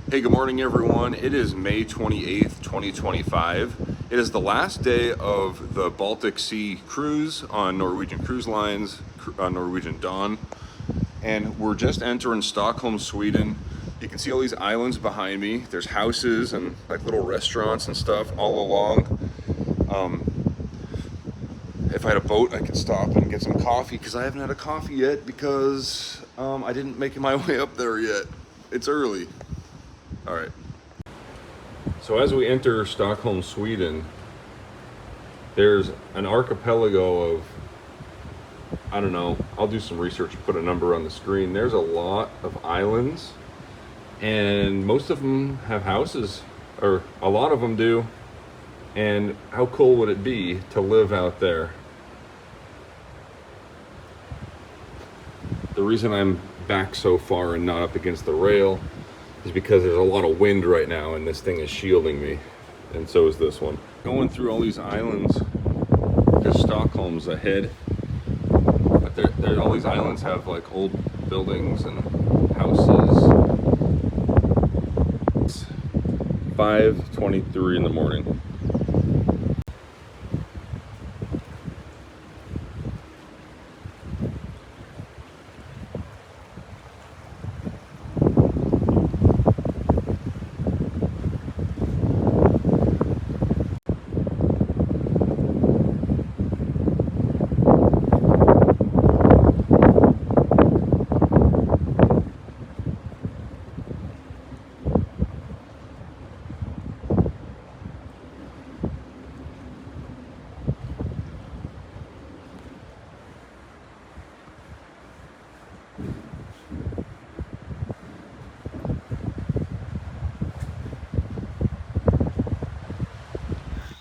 Hey, good morning everyone. It is May 28th, 2025. It is the last day of the Baltic Sea cruise on Norwegian Cruise Lines, on Norwegian Dawn. And we're just entering Stockholm, Sweden. You can see all these islands behind me. There's houses and like little restaurants and stuff all along. If I had a boat, I could stop and get some coffee because I haven't had a coffee yet because I didn't make my way up there yet. It's early. All right. So as we enter Stockholm, Sweden, there's an archipelago of, I don't know, I'll do some research and put a number on the screen. There's a lot of islands, and most of them have houses, or a lot of them do. And how cool would it be to live out there? The reason I'm back so far and not up against the rail is because there's a lot of wind right now and this thing is shielding me, and so is this one. Going through all these islands, there's Stockholm's ahead, but there all these islands have like old buildings and houses. It's 5:23 in the morning.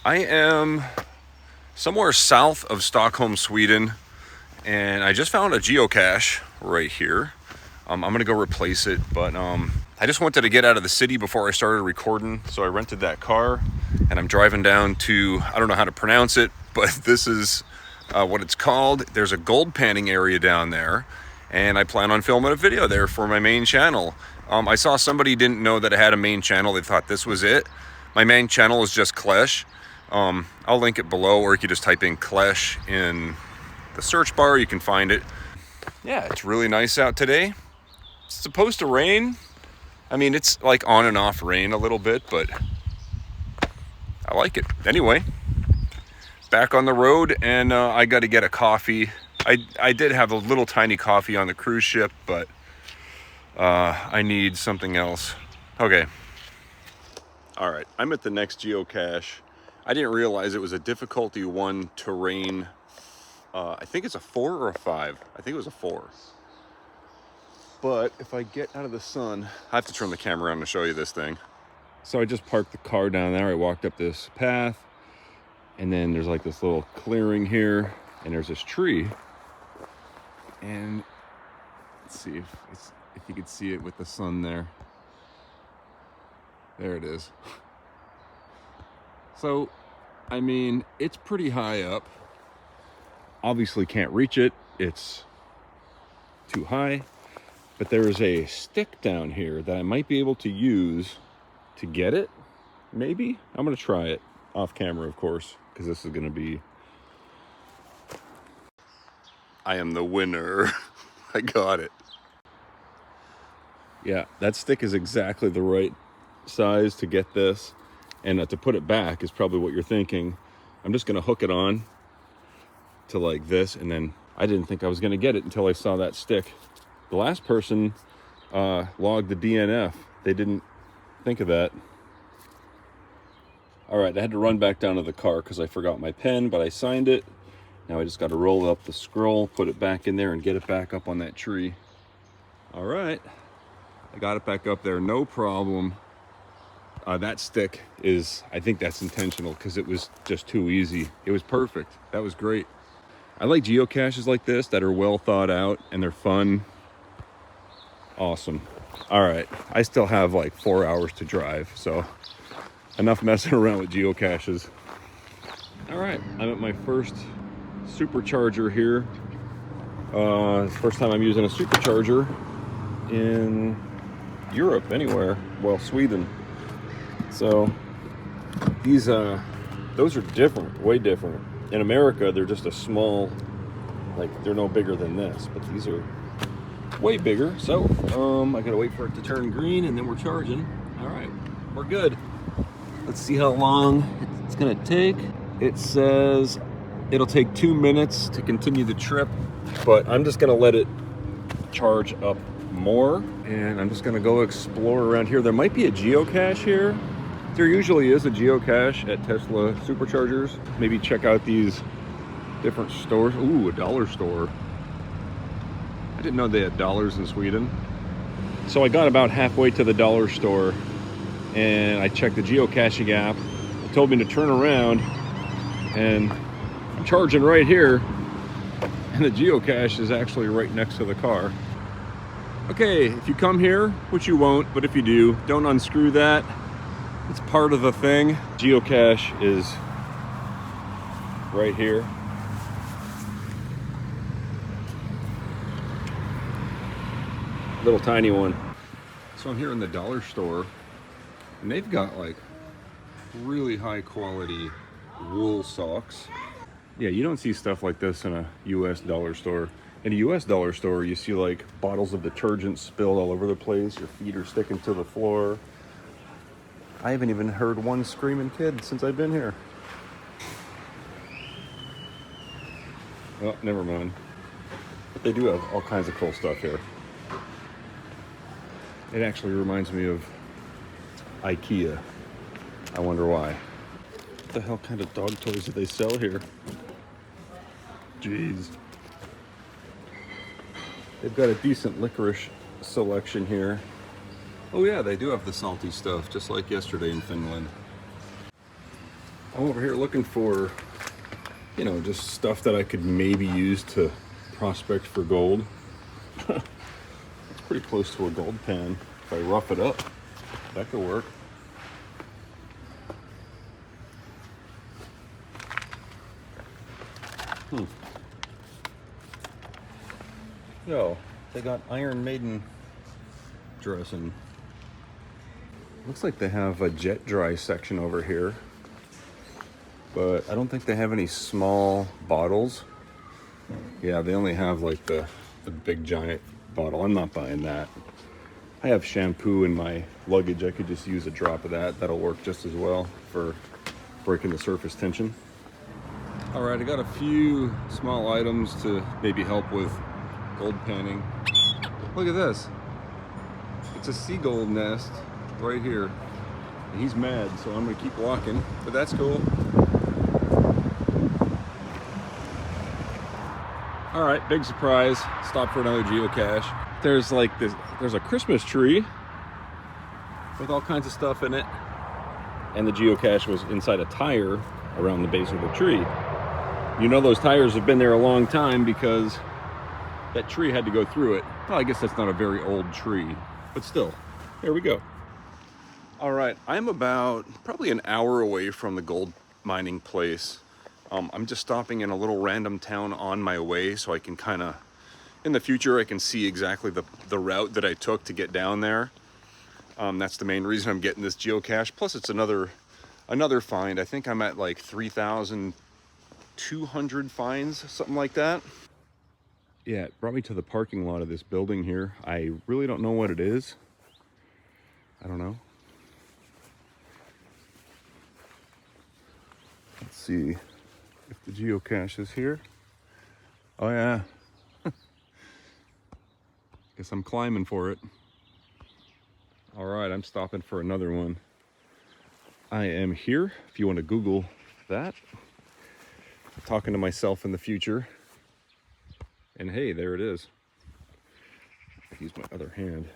I am somewhere south of Stockholm, Sweden, and I just found a geocache right here. I'm gonna go replace it, but I just wanted to get out of the city before I started recording, so I rented that car, and I'm driving down to, I don't know how to pronounce it, but this is what it's called. There's a gold panning area down there, and I plan on filming a video there for my main channel. I saw somebody didn't know that I had a main channel. They thought this was it. My main channel is just Klesh. I'll link it below, or you can just type in Klesh in the search bar. You can find it. Yeah, it's really nice out today. It's supposed to rain. I mean, it's like on and off rain a little bit, but I like it. Anyway, back on the road, and I got to get a coffee. I did have a little tiny coffee on the cruise ship, but I need something else. Okay. All right, I'm at the next geocache. I didn't realize it was a difficulty 1 terrain. I think it's a 4 or a 5. I think it was a 4. But if I get out of the sun, I have to turn the camera on to show you this thing. So I just parked the car down there. I walked up this path, and then there's like this little clearing here, and there's this tree. And let's see if you can see it with the sun there. There it is. So, I mean, it's pretty high up. Obviously can't reach it. It's too high. But there is a stick down here that I might be able to use to get it. Maybe. I'm going to try it off camera, of course, because this is going to be... I am the winner. I got it. Yeah, that stick is exactly the right size to get this. And to put it back is probably what you're thinking. I'm just gonna hook it on to like this, and then I didn't think I was gonna get it until I saw that stick. The last person logged the DNF. They didn't think of that. All right, I had to run back down to the car because I forgot my pen, but I signed it. Now I just gotta roll up the scroll, put it back in there, and get it back up on that tree. All right, I got it back up there, no problem. That stick is, I think that's intentional because it was just too easy. It was perfect. That was great. I like geocaches like this that are well thought out and they're fun. Awesome. All right, I still have like 4 hours to drive, so enough messing around with geocaches. All right, I'm at my first supercharger here. It's the first time I'm using a supercharger in Europe, anywhere. Well, Sweden. So these, those are different, way different. In America, they're just a small, like they're no bigger than this, but these are way bigger. So I gotta wait for it to turn green and then we're charging. All right, we're good. Let's see how long it's gonna take. It says it'll take 2 minutes to continue the trip, but I'm just gonna let it charge up more and I'm just gonna go explore around here. There might be a geocache here. There usually is a geocache at Tesla superchargers. Maybe check out these different stores. Ooh, a dollar store. I didn't know they had dollars in Sweden. So I got about halfway to the dollar store and I checked the geocaching app. It told me to turn around and I'm charging right here and the geocache is actually right next to the car. Okay, if you come here, which you won't, but if you do, don't unscrew that. It's part of the thing. Geocache is right here. Little tiny one. So I'm here in the dollar store and they've got like really high quality wool socks. Yeah, you don't see stuff like this in a US dollar store. In a US dollar store, you see like bottles of detergent spilled all over the place. Your feet are sticking to the floor. I haven't even heard one screaming kid since I've been here. Oh, never mind. But they do have all kinds of cool stuff here. It actually reminds me of IKEA. I wonder why. What the hell kind of dog toys do they sell here? Jeez. They've got a decent licorice selection here. Oh yeah, they do have the salty stuff, just like yesterday in Finland. I'm over here looking for, you know, just stuff that I could maybe use to prospect for gold. It's pretty close to a gold pan. If I rough it up, that could work. Yo, they got Iron Maiden dressing. Looks like they have a jet dry section over here, but I don't think they have any small bottles. Yeah, they only have like the big giant bottle. I'm not buying that. I have shampoo in my luggage. I could just use a drop of that. That'll work just as well for breaking the surface tension. All right, I got a few small items to maybe help with gold panning. Look at this. It's a seagull nest right here. And he's mad, so I'm gonna keep walking, but that's cool. All right, big surprise. Stop for another geocache. There's like this, there's a Christmas tree with all kinds of stuff in it. And the geocache was inside a tire around the base of the tree. You know those tires have been there a long time because that tree had to go through it. Well, I guess that's not a very old tree, but still, there we go. All right, I'm about probably an hour away from the gold mining place. I'm just stopping in a little random town on my way so I can kind of, in the future, I can see exactly the route that I took to get down there. That's the main reason I'm getting this geocache. Plus it's another find. I think I'm at like 3,200 finds, something like that. Yeah, it brought me to the parking lot of this building here. I really don't know what it is. I don't know. Let's see if the geocache is here. Oh yeah. Guess I'm climbing for it. All right, I'm stopping for another one. I am here, if you want to Google that. I'm talking to myself in the future. And hey, there it is. Use my other hand.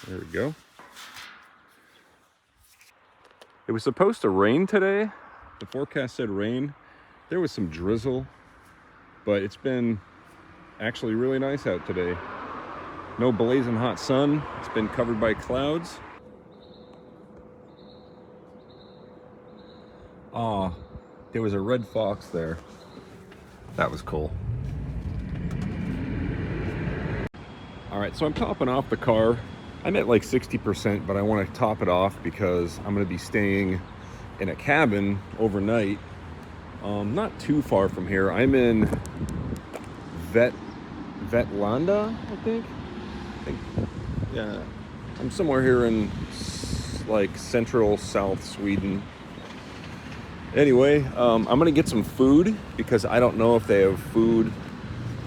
There we go. It was supposed to rain today. The forecast said rain. There was some drizzle, but it's been actually really nice out today. No blazing hot sun. It's been covered by clouds. Aw, there was a red fox there. That was cool. All right, so I'm topping off the car I'm at like 60%, but I want to top it off because I'm going to be staying in a cabin overnight, not too far from here. I'm in Vetlanda, I think. Yeah, I'm somewhere here in like central south Sweden. Anyway, I'm gonna get some food because I don't know if they have food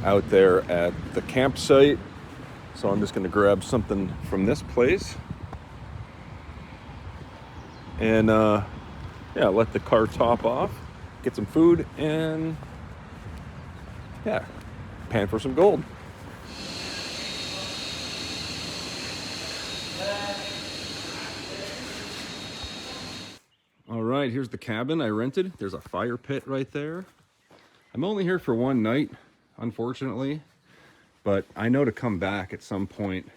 out there at the campsite. So I'm just gonna grab something from this place and yeah, let the car top off, get some food, and yeah, pan for some gold. All right, here's the cabin I rented. There's a fire pit right there. I'm only here for one night, unfortunately, but I know to come back at some point.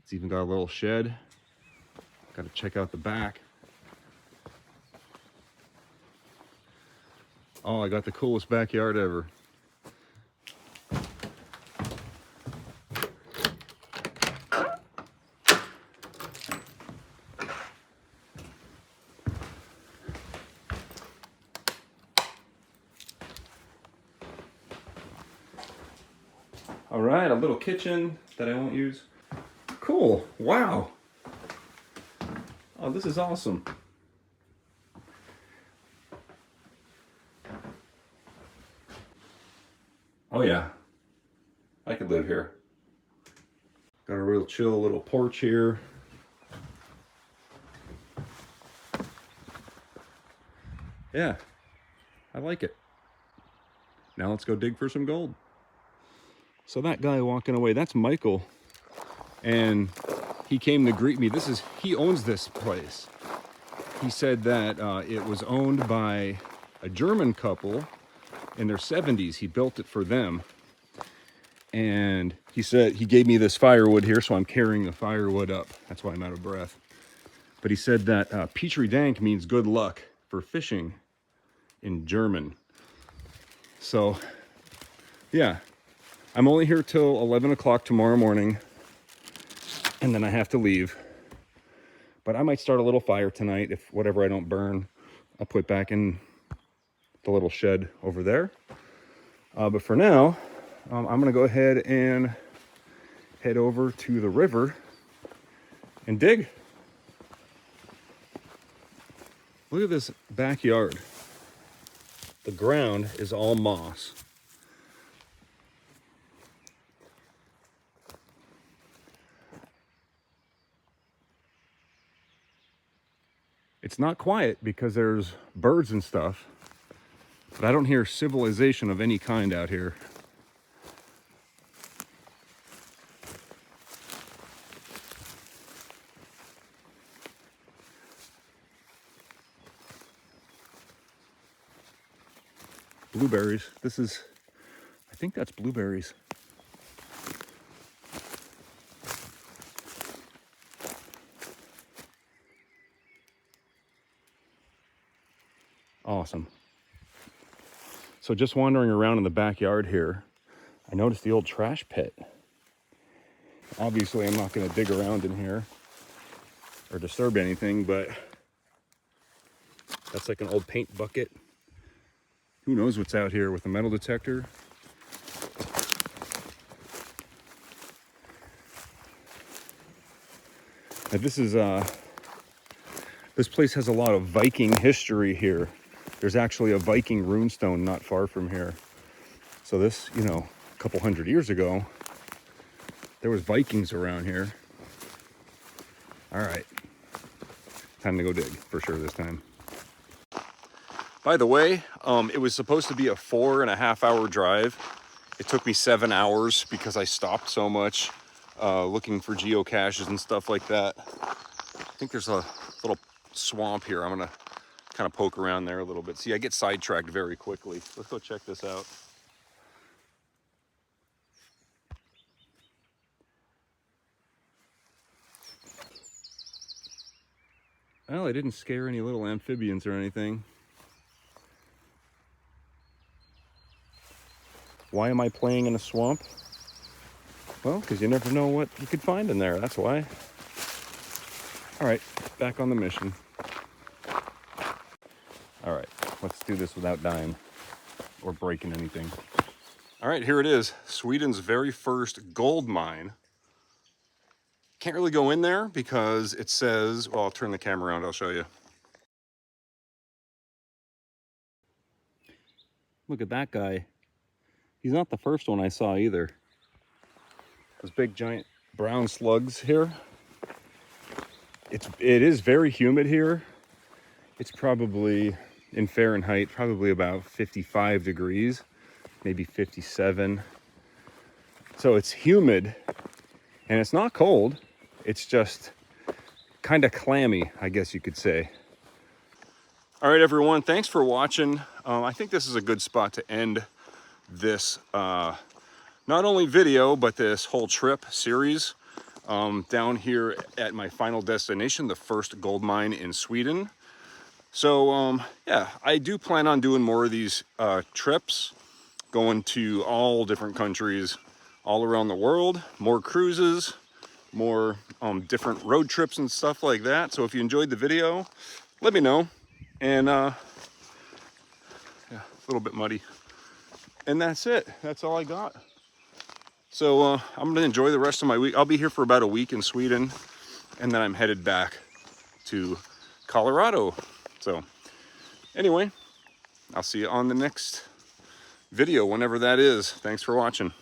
It's even got a little shed. Got to check out the back. Oh, I got the coolest backyard ever. All right, a little kitchen that I won't use. Cool, wow. Oh, this is awesome. Oh yeah, I could live here. Got a real chill little porch here. Yeah, I like it. Now let's go dig for some gold. So that guy walking away, that's Michael. And he came to greet me. He owns this place. He said that it was owned by a German couple in their 70s. He built it for them. And he said, he gave me this firewood here, so I'm carrying the firewood up. That's why I'm out of breath. But he said that Petri Dank means good luck for fishing in German. So, yeah, I'm only here till 11 o'clock tomorrow morning, and then I have to leave. But I might start a little fire tonight. If whatever I don't burn, I'll put back in the little shed over there. But for now, I'm gonna go ahead and head over to the river and dig. Look at this backyard. The ground is all moss. It's not quiet because there's birds and stuff, but I don't hear civilization of any kind out here. Blueberries. I think that's blueberries. Awesome. So just wandering around in the backyard here, I noticed the old trash pit. Obviously, I'm not going to dig around in here or disturb anything, but that's like an old paint bucket. Who knows what's out here with a metal detector? Now this place has a lot of Viking history here. There's actually a Viking runestone not far from here. So this, a couple hundred years ago, there was Vikings around here. All right, time to go dig for sure this time. By the way, it was supposed to be a 4.5 hour drive. It took me 7 hours because I stopped so much looking for geocaches and stuff like that. I think there's a little swamp here. I'm gonna kind of poke around there a little bit. See, I get sidetracked very quickly. Let's go check this out. Well, I didn't scare any little amphibians or anything. Why am I playing in a swamp? Well, because you never know what you could find in there, that's why. All right, back on the mission. All right, let's do this without dying or breaking anything. All right, here it is, Sweden's very first gold mine. Can't really go in there because it says, well, I'll turn the camera around, I'll show you. Look at that guy. He's not the first one I saw either. Those big giant brown slugs here. It is very humid here. It's probably, in Fahrenheit, probably about 55 degrees, maybe 57. So it's humid and it's not cold. It's just kind of clammy, I guess you could say. All right, everyone, thanks for watching. I think this is a good spot to end this not only video, but this whole trip series down here at my final destination, the first gold mine in Sweden. So yeah, I do plan on doing more of these trips, going to all different countries all around the world, more cruises, more different road trips and stuff like that. So if you enjoyed the video, let me know. And yeah, a little bit muddy. And that's it. That's all I got. So I'm gonna enjoy the rest of my week. I'll be here for about a week in Sweden, and then I'm headed back to Colorado. So anyway, I'll see you on the next video, whenever that is. Thanks for watching.